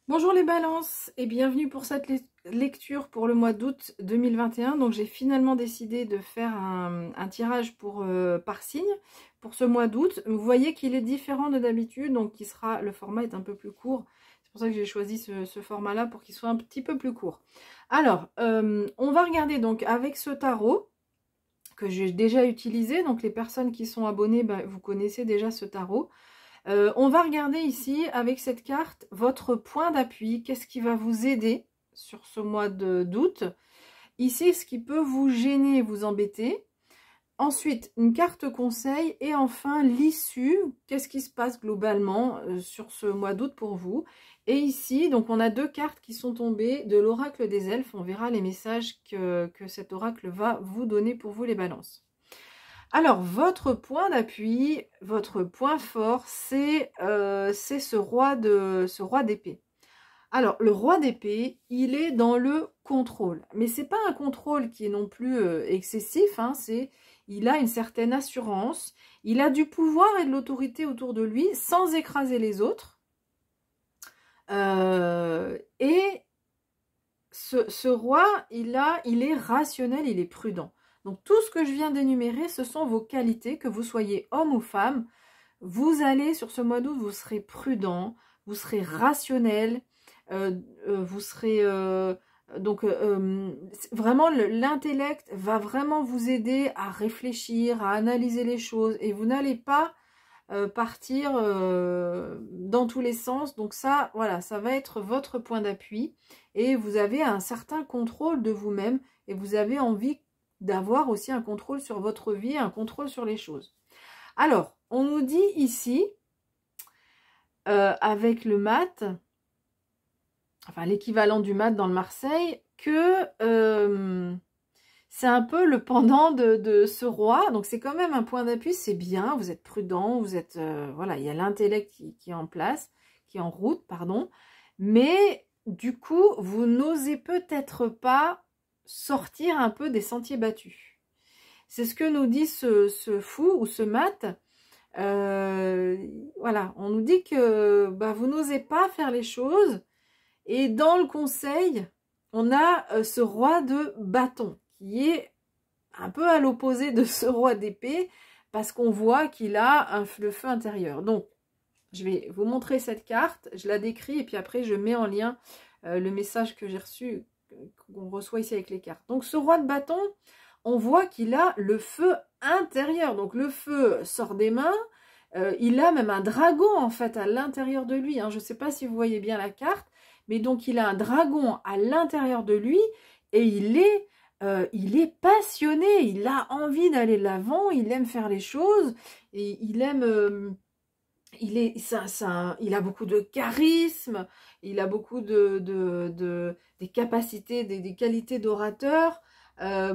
Bonjour les balances et bienvenue pour cette lecture pour le mois d'août 2021. Donc j'ai finalement décidé de faire un tirage par signe pour ce mois d'août. Vous voyez qu'il est différent de d'habitude, donc le format est un peu plus court. C'est pour ça que j'ai choisi ce format-là pour qu'il soit un petit peu plus court. Alors, on va regarder donc avec ce tarot que j'ai déjà utilisé. Donc les personnes qui sont abonnées, vous connaissez déjà ce tarot. On va regarder ici, avec cette carte, votre point d'appui. Qu'est-ce qui va vous aider sur ce mois d'août? Ici, ce qui peut vous gêner, vous embêter. Ensuite, une carte conseil. Et enfin, l'issue. Qu'est-ce qui se passe globalement sur ce mois d'août pour vous? Et ici, donc on a deux cartes qui sont tombées de l'oracle des elfes. On verra les messages que cet oracle va vous donner pour vous les balances. Alors, votre point d'appui, votre point fort, c'est ce roi d'épée. Alors, le roi d'épée, il est dans le contrôle. Mais c'est pas un contrôle qui est non plus excessif, hein, il a une certaine assurance, il a du pouvoir et de l'autorité autour de lui, sans écraser les autres. Et ce roi, il est rationnel, il est prudent. Donc tout ce que je viens d'énumérer, ce sont vos qualités, que vous soyez homme ou femme. Vous allez, sur ce mois d'août, vous serez prudent, vous serez rationnel, vous serez... vraiment, l'intellect va vraiment vous aider à réfléchir, à analyser les choses. Et vous n'allez pas partir dans tous les sens. Donc ça, voilà, ça va être votre point d'appui. Et vous avez un certain contrôle de vous-même. Et vous avez envie d'avoir aussi un contrôle sur votre vie, un contrôle sur les choses. Alors, on nous dit ici, avec le mat, enfin l'équivalent du mat dans le Marseille, que c'est un peu le pendant de ce roi. Donc c'est quand même un point d'appui, c'est bien, vous êtes prudent, vous êtes, voilà, il y a l'intellect qui est en place, qui est en route, pardon. Mais du coup, vous n'osez peut-être pas sortir un peu des sentiers battus. C'est ce que nous dit ce fou ou ce mat. Voilà, on nous dit que vous n'osez pas faire les choses. Et dans le conseil, on a ce roi de bâton qui est un peu à l'opposé de ce roi d'épée parce qu'on voit qu'il a le feu intérieur. Donc, je vais vous montrer cette carte, je la décris et puis après je mets en lien le message que j'ai reçu, qu'on reçoit ici avec les cartes. Donc ce roi de bâton, on voit qu'il a le feu intérieur. Donc le feu sort des mains, il a même un dragon en fait à l'intérieur de lui. Hein. Je ne sais pas si vous voyez bien la carte, mais donc il a un dragon à l'intérieur de lui et il est passionné, il a envie d'aller de l'avant, il aime faire les choses et il aime... il a beaucoup de charisme, il a beaucoup des capacités, des qualités d'orateur,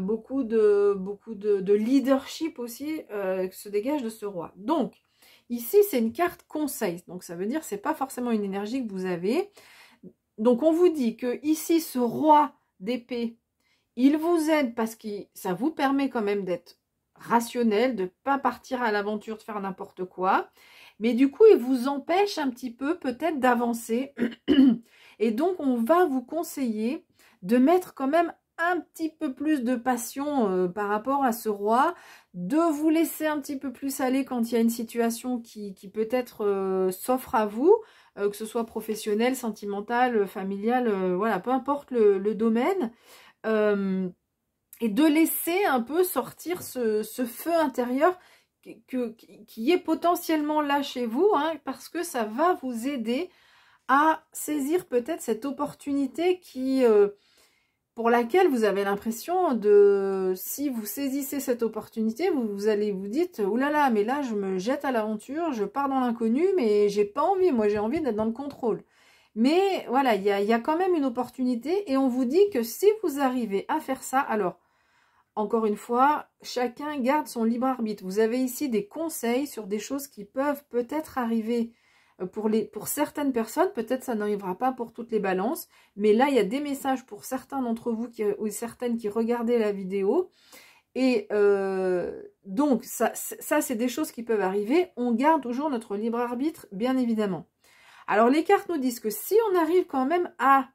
beaucoup de leadership aussi qui se dégage de ce roi. Donc, ici, c'est une carte conseil. Donc, ça veut dire que ce n'est pas forcément une énergie que vous avez. Donc, on vous dit que ici, ce roi d'épée, il vous aide parce que ça vous permet quand même d'être rationnel, de ne pas partir à l'aventure, de faire n'importe quoi. Mais du coup, il vous empêche un petit peu peut-être d'avancer. Et donc, on va vous conseiller de mettre quand même un petit peu plus de passion par rapport à ce roi, de vous laisser un petit peu plus aller quand il y a une situation qui peut-être s'offre à vous, que ce soit professionnel, sentimental, familial, voilà, peu importe le domaine. Et de laisser un peu sortir ce feu intérieur qui est potentiellement là chez vous, hein, parce que ça va vous aider à saisir peut-être cette opportunité pour laquelle vous avez l'impression de, si vous saisissez cette opportunité, vous allez vous dire, oulala, mais là je me jette à l'aventure, je pars dans l'inconnu, mais j'ai pas envie, moi j'ai envie d'être dans le contrôle. Mais voilà, il y a quand même une opportunité et on vous dit que si vous arrivez à faire ça, alors, encore une fois, chacun garde son libre arbitre. Vous avez ici des conseils sur des choses qui peuvent peut-être arriver pour certaines personnes. Peut-être ça n'arrivera pas pour toutes les balances. Mais là, il y a des messages pour certains d'entre vous ou certaines qui regardaient la vidéo. Et donc, ça c'est des choses qui peuvent arriver. On garde toujours notre libre arbitre, bien évidemment. Alors, les cartes nous disent que si on arrive quand même à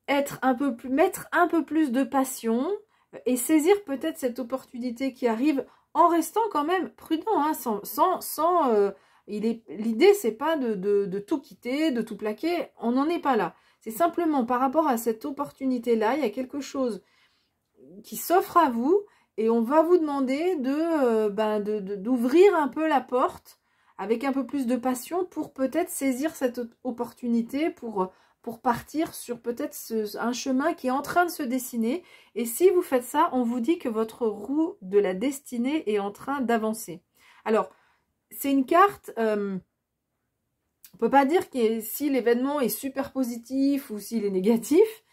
mettre un peu plus de passion et saisir peut-être cette opportunité qui arrive en restant quand même prudent, hein, l'idée, c'est pas de tout quitter, de tout plaquer, on n'en est pas là. C'est simplement par rapport à cette opportunité-là, il y a quelque chose qui s'offre à vous et on va vous demander d'ouvrir un peu la porte avec un peu plus de passion pour peut-être saisir cette opportunité, pour partir sur peut-être un chemin qui est en train de se dessiner. Et si vous faites ça, on vous dit que votre roue de la destinée est en train d'avancer. Alors, c'est une carte, on peut pas dire que si l'événement est super positif ou s'il est négatif.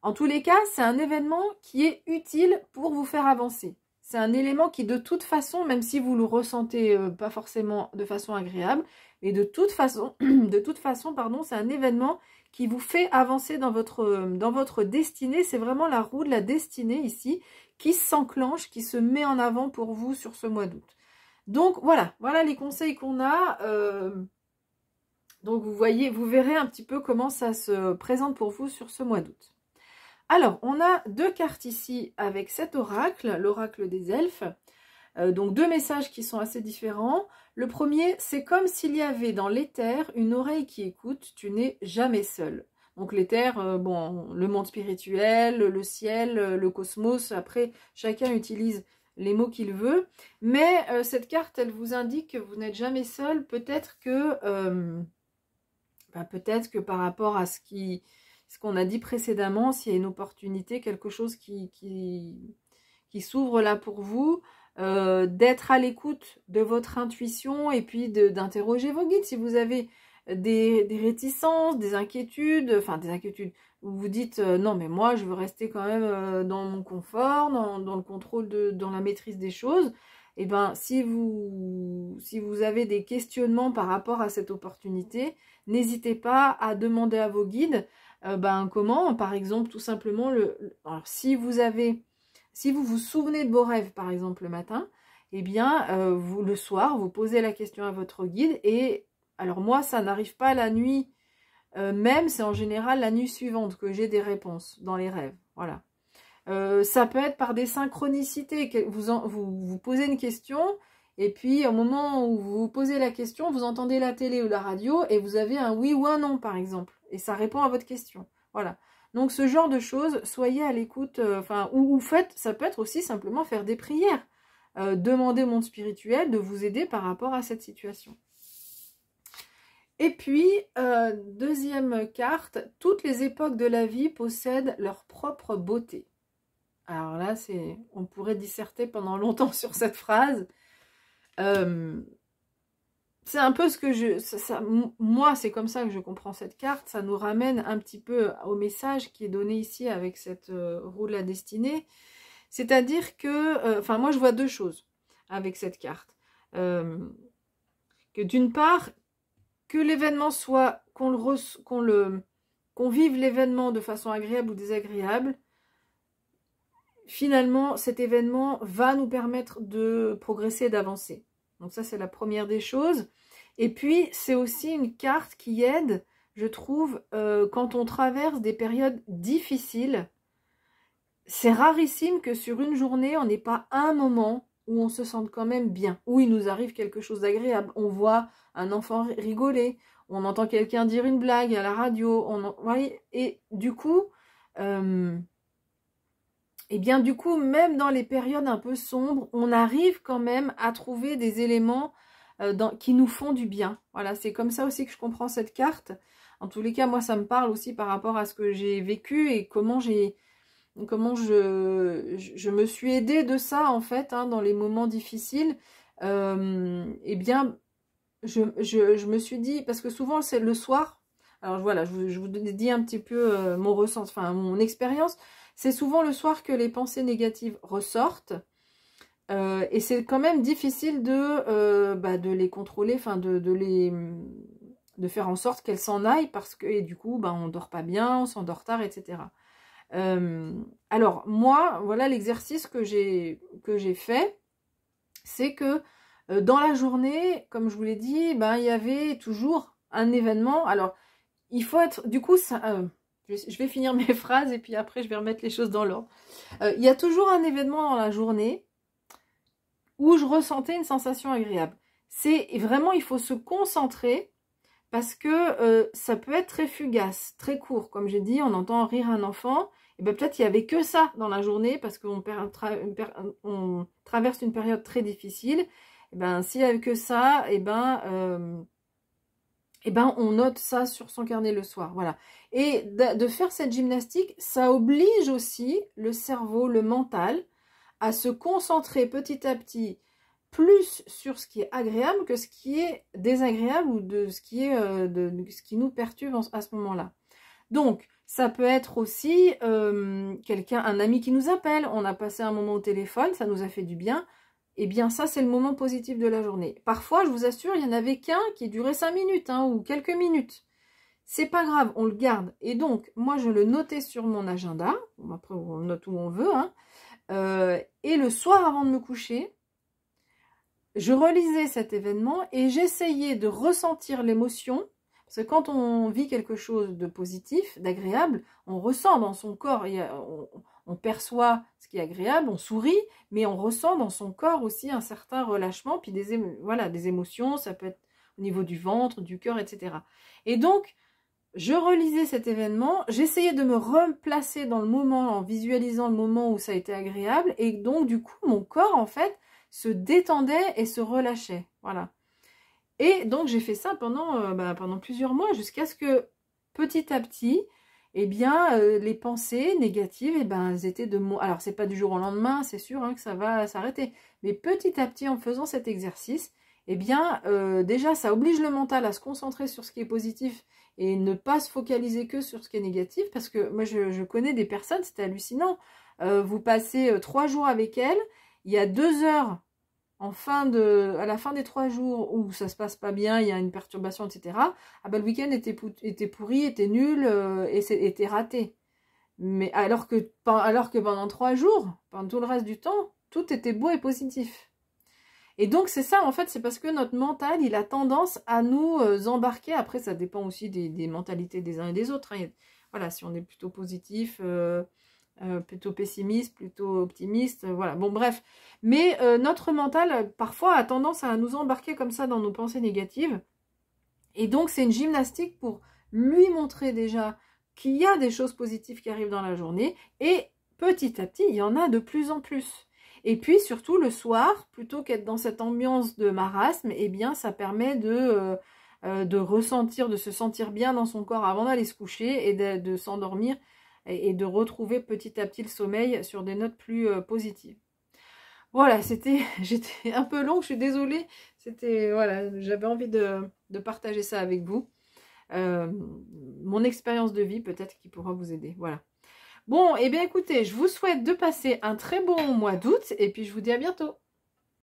En tous les cas, c'est un événement qui est utile pour vous faire avancer. C'est un élément qui, de toute façon, même si vous le ressentez pas forcément de façon agréable, mais de toute façon, pardon, c'est un événement qui vous fait avancer dans votre destinée. C'est vraiment la roue de la destinée ici qui s'enclenche, qui se met en avant pour vous sur ce mois d'août. Donc voilà les conseils qu'on a. Donc vous verrez un petit peu comment ça se présente pour vous sur ce mois d'août. Alors, on a deux cartes ici avec cet oracle, l'oracle des elfes. Donc, deux messages qui sont assez différents. Le premier, c'est comme s'il y avait dans l'éther une oreille qui écoute, tu n'es jamais seul. Donc, l'éther, bon, le monde spirituel, le ciel, le cosmos, après, chacun utilise les mots qu'il veut. Mais cette carte, elle vous indique que vous n'êtes jamais seul. Peut-être que par rapport à ce qu'on a dit précédemment, s'il y a une opportunité, quelque chose qui s'ouvre là pour vous, d'être à l'écoute de votre intuition et puis d'interroger vos guides. Si vous avez des réticences, des inquiétudes, vous vous dites non mais moi je veux rester quand même dans mon confort, dans le contrôle, dans la maîtrise des choses, et ben si vous avez des questionnements par rapport à cette opportunité, n'hésitez pas à demander à vos guides comment, par exemple, tout simplement, alors, si vous vous souvenez de vos rêves, par exemple, le matin, eh bien, le soir, vous posez la question à votre guide, et alors moi, ça n'arrive pas la nuit même, c'est en général la nuit suivante que j'ai des réponses dans les rêves, voilà. Ça peut être par des synchronicités, vous posez une question, et puis au moment où vous posez la question, vous entendez la télé ou la radio, et vous avez un oui ou un non, par exemple. Et ça répond à votre question. Voilà. Donc ce genre de choses, soyez à l'écoute, ou faites, ça peut être aussi simplement faire des prières. Demandez au monde spirituel de vous aider par rapport à cette situation. Et puis, deuxième carte, toutes les époques de la vie possèdent leur propre beauté. Alors là, on pourrait disserter pendant longtemps sur cette phrase. C'est un peu ce que moi, c'est comme ça que je comprends cette carte. Ça nous ramène un petit peu au message qui est donné ici avec cette roue de la destinée. C'est-à-dire que, moi, je vois deux choses avec cette carte. Que d'une part, que l'événement soit, qu'on vive l'événement de façon agréable ou désagréable, finalement, cet événement va nous permettre de progresser et d'avancer. Donc ça, c'est la première des choses. Et puis, c'est aussi une carte qui aide, je trouve, quand on traverse des périodes difficiles. C'est rarissime que sur une journée, on n'ait pas un moment où on se sente quand même bien, où il nous arrive quelque chose d'agréable. On voit un enfant rigoler, on entend quelqu'un dire une blague à la radio, et du coup... Et bien du coup, même dans les périodes un peu sombres, on arrive quand même à trouver des éléments qui nous font du bien. Voilà, c'est comme ça aussi que je comprends cette carte. En tous les cas, moi, ça me parle aussi par rapport à ce que j'ai vécu et comment je me suis aidée de ça, en fait, hein, dans les moments difficiles. Eh bien, je me suis dit, parce que souvent, c'est le soir. Alors voilà, je vous dis un petit peu mon ressenti, enfin mon expérience. C'est souvent le soir que les pensées négatives ressortent. Et c'est quand même difficile de les contrôler, enfin de faire en sorte qu'elles s'en aillent, parce que, et du coup, on dort pas bien, on s'endort tard, etc. Alors, moi, voilà l'exercice que j'ai fait, c'est que dans la journée, comme je vous l'ai dit, il y avait toujours un événement. Alors, il faut être... Du coup, ça, je vais finir mes phrases et puis après, je vais remettre les choses dans l'ordre. Il y a toujours un événement dans la journée où je ressentais une sensation agréable. C'est vraiment, il faut se concentrer parce que ça peut être très fugace, très court. Comme j'ai dit, on entend rire un enfant. Et ben peut-être il n'y avait que ça dans la journée parce qu'on on traverse une période très difficile. Et ben s'il n'y avait que ça, et ben on note ça sur son carnet le soir. Voilà. Et de faire cette gymnastique, ça oblige aussi le cerveau, le mental, à se concentrer petit à petit plus sur ce qui est agréable que ce qui est désagréable ou de ce qui est ce qui nous perturbe à ce moment-là. Donc, ça peut être aussi un ami qui nous appelle, on a passé un moment au téléphone, ça nous a fait du bien. Eh bien, ça, c'est le moment positif de la journée. Parfois, je vous assure, il n'y en avait qu'un qui durait 5 minutes hein, ou quelques minutes. C'est pas grave, on le garde. Et donc, moi, je le notais sur mon agenda. Après, on note où on veut. Hein. Et le soir, avant de me coucher, je relisais cet événement et j'essayais de ressentir l'émotion. Parce que quand on vit quelque chose de positif, d'agréable, on ressent dans son corps, on perçoit ce qui est agréable, on sourit, mais on ressent dans son corps aussi un certain relâchement, puis des émotions, ça peut être au niveau du ventre, du cœur, etc. Et donc, je relisais cet événement, j'essayais de me replacer dans le moment, en visualisant le moment où ça a été agréable, et donc du coup, mon corps, en fait, se détendait et se relâchait. Voilà. Et donc, j'ai fait ça pendant plusieurs mois, jusqu'à ce que, petit à petit, eh bien, les pensées négatives, eh ben, elles étaient de moi. Alors, c'est pas du jour au lendemain, c'est sûr hein, que ça va s'arrêter. Mais petit à petit, en faisant cet exercice, eh bien, déjà, ça oblige le mental à se concentrer sur ce qui est positif et ne pas se focaliser que sur ce qui est négatif. Parce que moi, je connais des personnes, c'est hallucinant. Vous passez 3 jours avec elles, il y a 2 heures à la fin des 3 jours où ça se passe pas bien, il y a une perturbation, etc. Ah ben, le week-end était pourri, était nul et était raté. Mais alors que pendant 3 jours, pendant tout le reste du temps, tout était beau et positif. Et donc c'est ça en fait, c'est parce que notre mental, il a tendance à nous embarquer. Après, ça dépend aussi des mentalités des uns et des autres. Hein. Voilà, si on est plutôt positif. Plutôt pessimiste, plutôt optimiste, voilà, bon bref. Mais notre mental, parfois, a tendance à nous embarquer comme ça dans nos pensées négatives. Et donc, c'est une gymnastique pour lui montrer déjà qu'il y a des choses positives qui arrivent dans la journée. Et petit à petit, il y en a de plus en plus. Et puis, surtout, le soir, plutôt qu'être dans cette ambiance de marasme, eh bien, ça permet de ressentir, de se sentir bien dans son corps avant d'aller se coucher et de s'endormir et de retrouver petit à petit le sommeil sur des notes plus positives. Voilà, j'étais un peu longue, je suis désolée. Voilà, j'avais envie de partager ça avec vous. Mon expérience de vie, peut-être qui pourra vous aider. Voilà. Bon, et bien écoutez, je vous souhaite de passer un très bon mois d'août et puis je vous dis à bientôt.